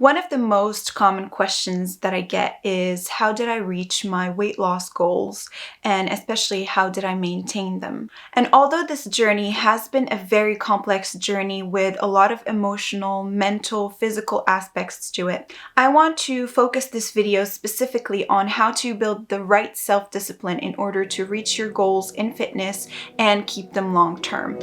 One of the most common questions that I get is how did I reach my weight loss goals, and especially how did I maintain them? And although this journey has been a very complex journey with a lot of emotional, mental, physical aspects to it, I want to focus this video specifically on how to build the right self-discipline in order to reach your goals in fitness and keep them long term.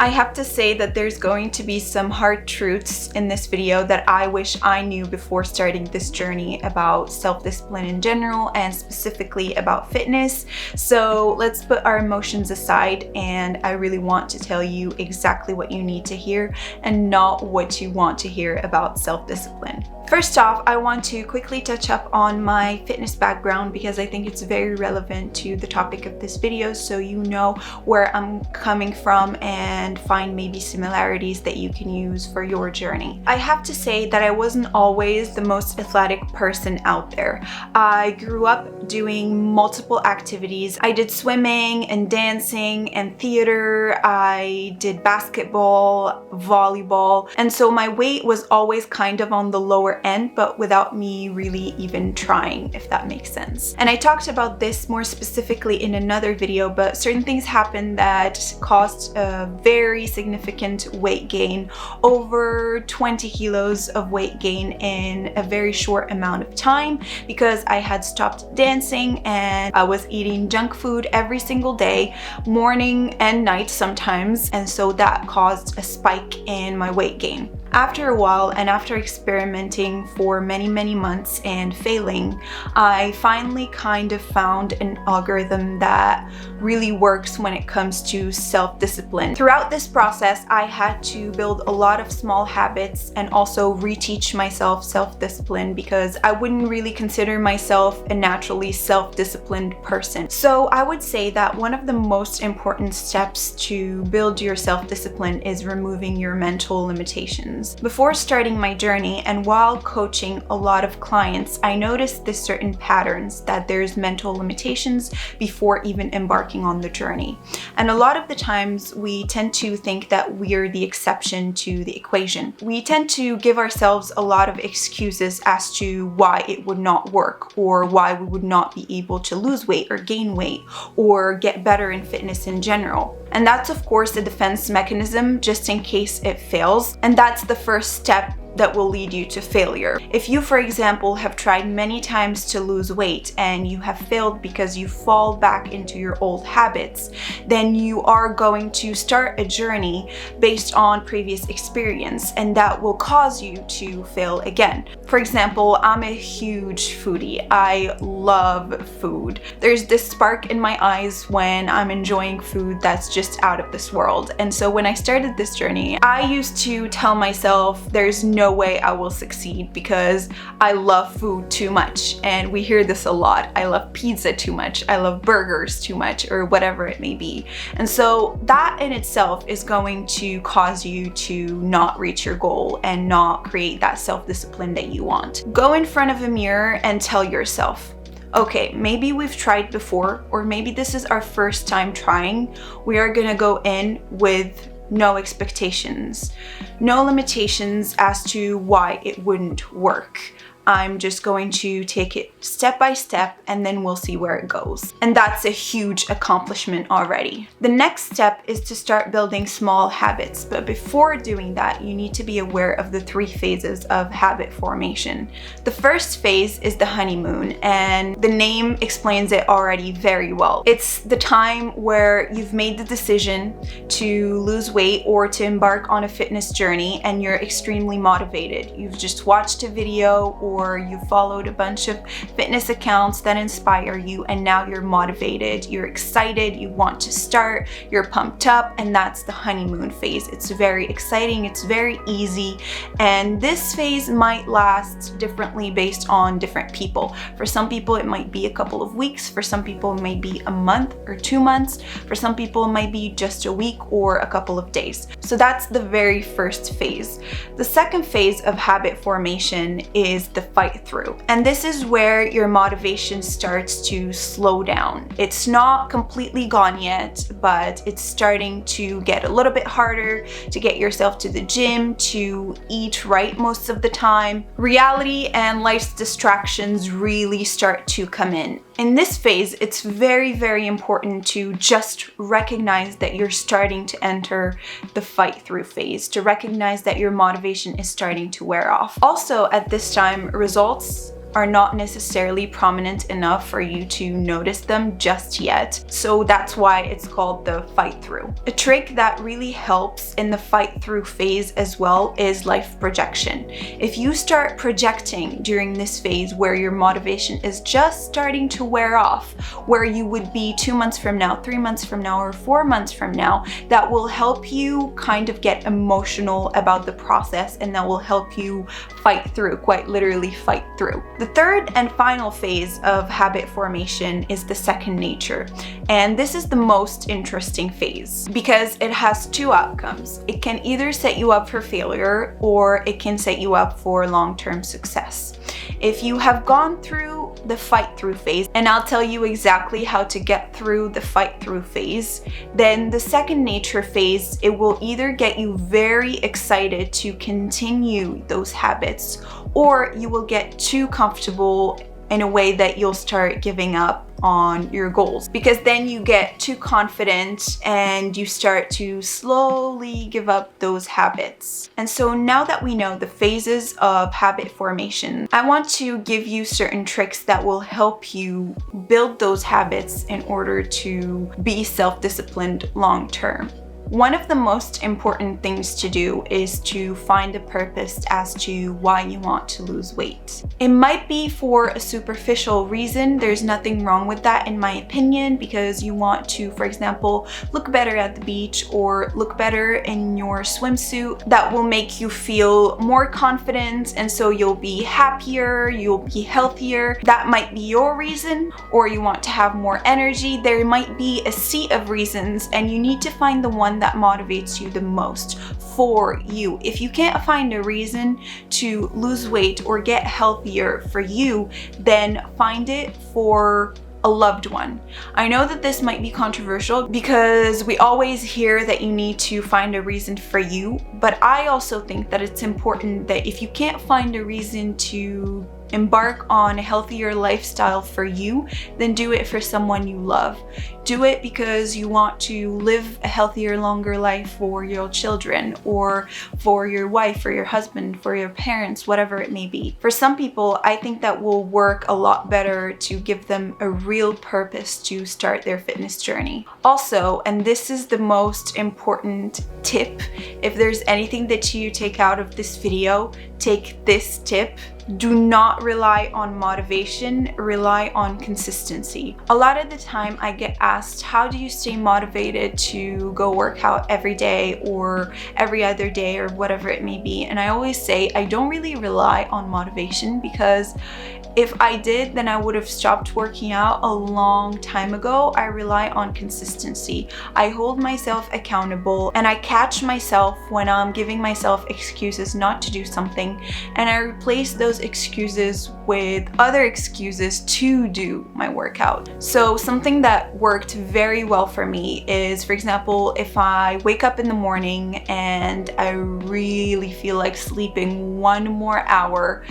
I have to say that there's going to be some hard truths in this video that I wish I knew before starting this journey about self-discipline in general and specifically about fitness. So let's put our emotions aside, and I really want to tell you exactly what you need to hear and not what you want to hear about self-discipline. First off, I want to quickly touch up on my fitness background because I think it's very relevant to the topic of this video, so you know where I'm coming from and find maybe similarities that you can use for your journey. I have to say that I wasn't always the most athletic person out there. I grew up doing multiple activities. I did swimming and dancing and theater. I did basketball, volleyball, and so my weight was always kind of on the lower end, but without me really even trying, if that makes sense. And I talked about this more specifically in another video, but certain things happened that caused a very significant weight gain, over 20 kilos of weight gain in a very short amount of time, because I had stopped dancing and I was eating junk food every single day, morning and night sometimes, and so that caused a spike in my weight gain. After a while, and after experimenting for many months and failing, I finally kind of found an algorithm that really works when it comes to self-discipline. Throughout this process, I had to build a lot of small habits and also reteach myself self-discipline because I wouldn't really consider myself a naturally self-disciplined person. So I would say that one of the most important steps to build your self-discipline is removing your mental limitations. Before starting my journey and while coaching a lot of clients, I noticed this certain patterns that there's mental limitations before even embarking on the journey. And a lot of the times we tend to think that we're the exception to the equation. We tend to give ourselves a lot of excuses as to why it would not work, or why we would not be able to lose weight or gain weight or get better in fitness in general. And that's of course a defense mechanism just in case it fails, and that's the first step that will lead you to failure. If you, for example, have tried many times to lose weight and you have failed because you fall back into your old habits, then you are going to start a journey based on previous experience, and that will cause you to fail again. For example, I'm a huge foodie. I love food. There's this spark in my eyes when I'm enjoying food that's just out of this world. And so when I started this journey, I used to tell myself there's no way I will succeed because I love food too much. And we hear this a lot. I love pizza too much. I love burgers too much, or whatever it may be. And so that in itself is going to cause you to not reach your goal and not create that self-discipline that you want. Go in front of a mirror and tell yourself, okay, maybe we've tried before, or maybe this is our first time trying. We are gonna go in with no expectations, no limitations as to why it wouldn't work. I'm just going to take it step by step and then we'll see where it goes. And that's a huge accomplishment already. The next step is to start building small habits. But before doing that, you need to be aware of the 3 phases of habit formation. The first phase is the honeymoon, and the name explains it already very well. It's the time where you've made the decision to lose weight or to embark on a fitness journey and you're extremely motivated. You've just watched a video or you followed a bunch of fitness accounts that inspire you, and now you're motivated, you're excited, you want to start, you're pumped up, and that's the honeymoon phase. It's very exciting, it's very easy, and this phase might last differently based on different people. For some people it might be a couple of weeks, for some people it might be a month or 2 months, for some people it might be just a week or a couple of days. So that's the very first phase. The second phase of habit formation is the fight through. And this is where your motivation starts to slow down. It's not completely gone yet, but it's starting to get a little bit harder to get yourself to the gym, to eat right most of the time. Reality and life's distractions really start to come in. In this phase, it's very, very important to just recognize that you're starting to enter the fight through phase, to recognize that your motivation is starting to wear off. Also, at this time, results are not necessarily prominent enough for you to notice them just yet. So that's why it's called the fight through. A trick that really helps in the fight through phase as well is life projection. If you start projecting during this phase where your motivation is just starting to wear off, where you would be 2 months from now, 3 months from now, or 4 months from now, that will help you kind of get emotional about the process, and that will help you fight through, quite literally fight through. The third and final phase of habit formation is the second nature. And this is the most interesting phase because it has two outcomes. It can either set you up for failure or it can set you up for long-term success. If you have gone through the fight through phase, and I'll tell you exactly how to get through the fight through phase, then the second nature phase, it will either get you very excited to continue those habits, or you will get too comfortable in a way that you'll start giving up on your goals, because then you get too confident and you start to slowly give up those habits. And so now that we know the phases of habit formation, I want to give you certain tricks that will help you build those habits in order to be self-disciplined long term. One of the most important things to do is to find a purpose as to why you want to lose weight. It might be for a superficial reason. There's nothing wrong with that in my opinion, because you want to, for example, look better at the beach or look better in your swimsuit. That will make you feel more confident, and so you'll be happier, you'll be healthier. That might be your reason. Or you want to have more energy. There might be a sea of reasons, and you need to find the one that motivates you the most for you. If you can't find a reason to lose weight or get healthier for you, then find it for a loved one. I know that this might be controversial because we always hear that you need to find a reason for you, but I also think that it's important that if you can't find a reason to embark on a healthier lifestyle for you, then do it for someone you love. Do it because you want to live a healthier, longer life for your children, or for your wife, or your husband, for your parents, whatever it may be. For some people, I think that will work a lot better to give them a real purpose to start their fitness journey. Also, and this is the most important tip, if there's anything that you take out of this video, take this tip. Do not rely on motivation, rely on consistency. A lot of the time I get asked, how do you stay motivated to go work out every day or every other day or whatever it may be? And I always say I don't really rely on motivation, because if I did, then I would have stopped working out a long time ago. I rely on consistency. I hold myself accountable, and I catch myself when I'm giving myself excuses not to do something, and I replace those excuses with other excuses to do my workout. So something that worked very well for me is, for example, if I wake up in the morning and I really feel like sleeping 1 more hour,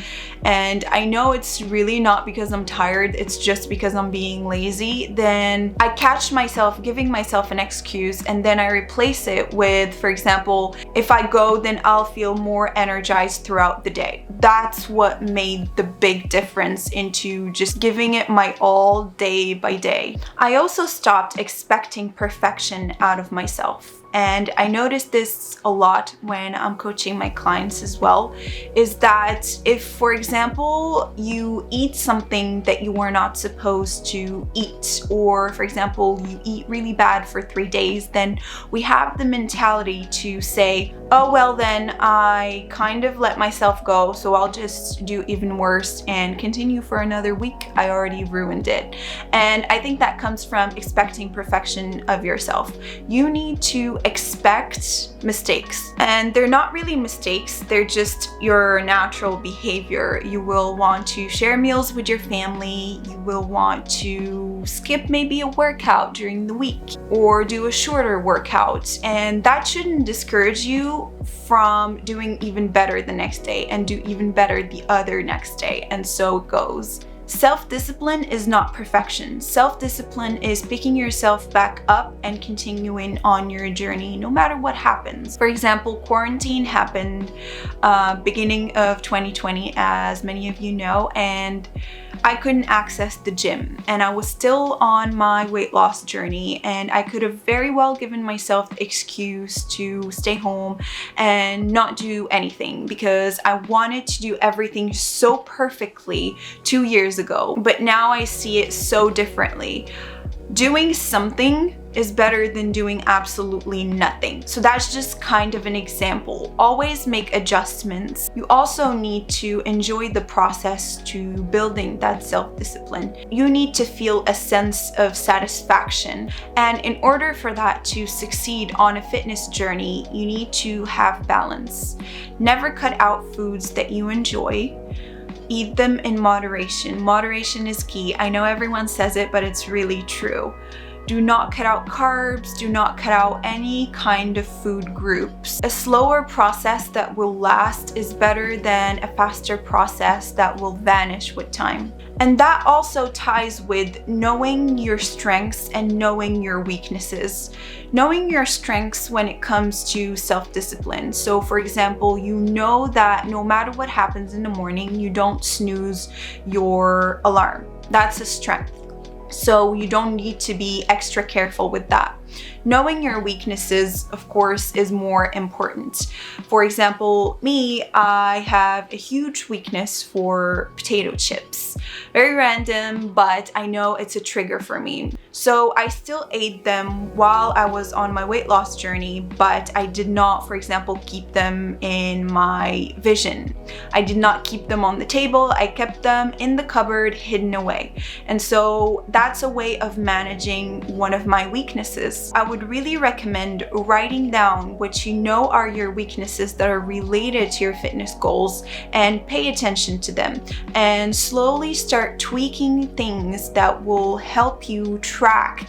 and I know it's really not because I'm tired, it's just because I'm being lazy, then I catch myself giving myself an excuse, and then I replace it with, for example, if I go, then I'll feel more energized throughout the day. That's what made the big difference into just giving it my all day by day. I also stopped expecting perfection out of myself. And I noticed this a lot when I'm coaching my clients as well, is that if, for example, you eat something that you were not supposed to eat, or for example, you eat really bad for 3 days, then we have the mentality to say, oh, well, then I kind of let myself go, so I'll just do even worse and continue for another week. I already ruined it. And I think that comes from expecting perfection of yourself. You need to expect mistakes. And they're not really mistakes, they're just your natural behavior. You will want to share meals with your family, you will want to skip maybe a workout during the week or do a shorter workout, and that shouldn't discourage you from doing even better the next day and do even better the other next day, and so it goes. Self-discipline is not perfection. Self-discipline is picking yourself back up and continuing on your journey no matter what happens. For example, quarantine happened beginning of 2020, as many of you know, and I couldn't access the gym, and I was still on my weight loss journey, and I could have very well given myself the excuse to stay home and not do anything because I wanted to do everything so perfectly 2 years ago. But now I see it so differently. Doing something is better than doing absolutely nothing. So that's just kind of an example. Always make adjustments. You also need to enjoy the process to building that self-discipline. You need to feel a sense of satisfaction. And in order for that to succeed on a fitness journey, you need to have balance. Never cut out foods that you enjoy. Eat them in moderation. Moderation is key. I know everyone says it, but it's really true. Do not cut out carbs, do not cut out any kind of food groups. A slower process that will last is better than a faster process that will vanish with time. And that also ties with knowing your strengths and knowing your weaknesses. Knowing your strengths when it comes to self-discipline. So for example, you know that no matter what happens in the morning, you don't snooze your alarm. That's a strength. So you don't need to be extra careful with that. Knowing your weaknesses, of course, is more important. For example, me, I have a huge weakness for potato chips. Very random, but I know it's a trigger for me. So I still ate them while I was on my weight loss journey, but I did not, for example, keep them in my vision. I did not keep them on the table. I kept them in the cupboard, hidden away. And so that's a way of managing one of my weaknesses. I would really recommend writing down what you know are your weaknesses that are related to your fitness goals and pay attention to them and slowly start tweaking things that will help you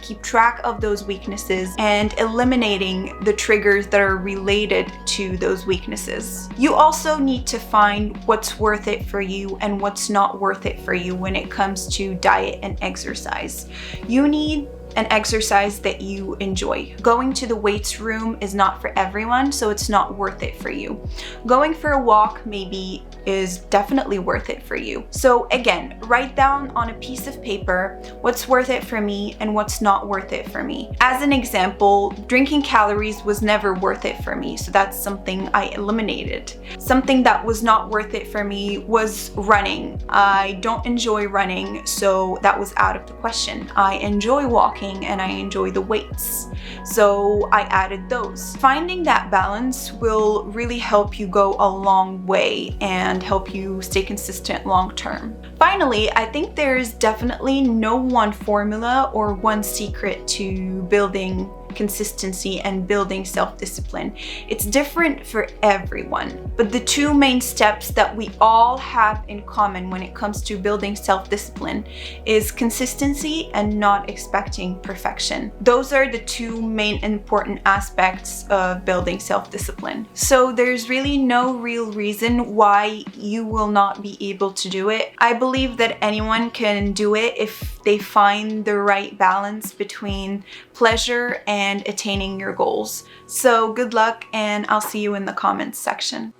keep track of those weaknesses and eliminating the triggers that are related to those weaknesses. You also need to find what's worth it for you and what's not worth it for you when it comes to diet and exercise. You need an exercise that you enjoy. Going to the weights room is not for everyone, so it's not worth it for you. Going for a walk maybe is definitely worth it for you. So again, write down on a piece of paper what's worth it for me and what's not worth it for me. As an example, drinking calories was never worth it for me, so that's something I eliminated. Something that was not worth it for me was running. I don't enjoy running, so that was out of the question. I enjoy walking and I enjoy the weights, so I added those. Finding that balance will really help you go a long way and help you stay consistent long term. Finally, I think there's definitely no one formula or one secret to building consistency and building self-discipline. It's different for everyone, but the two main steps that we all have in common when it comes to building self-discipline is consistency and not expecting perfection. Those are the two main important aspects of building self-discipline. So there's really no real reason why you will not be able to do it. I believe that anyone can do it if they find the right balance between pleasure and attaining your goals. So good luck, and I'll see you in the comments section.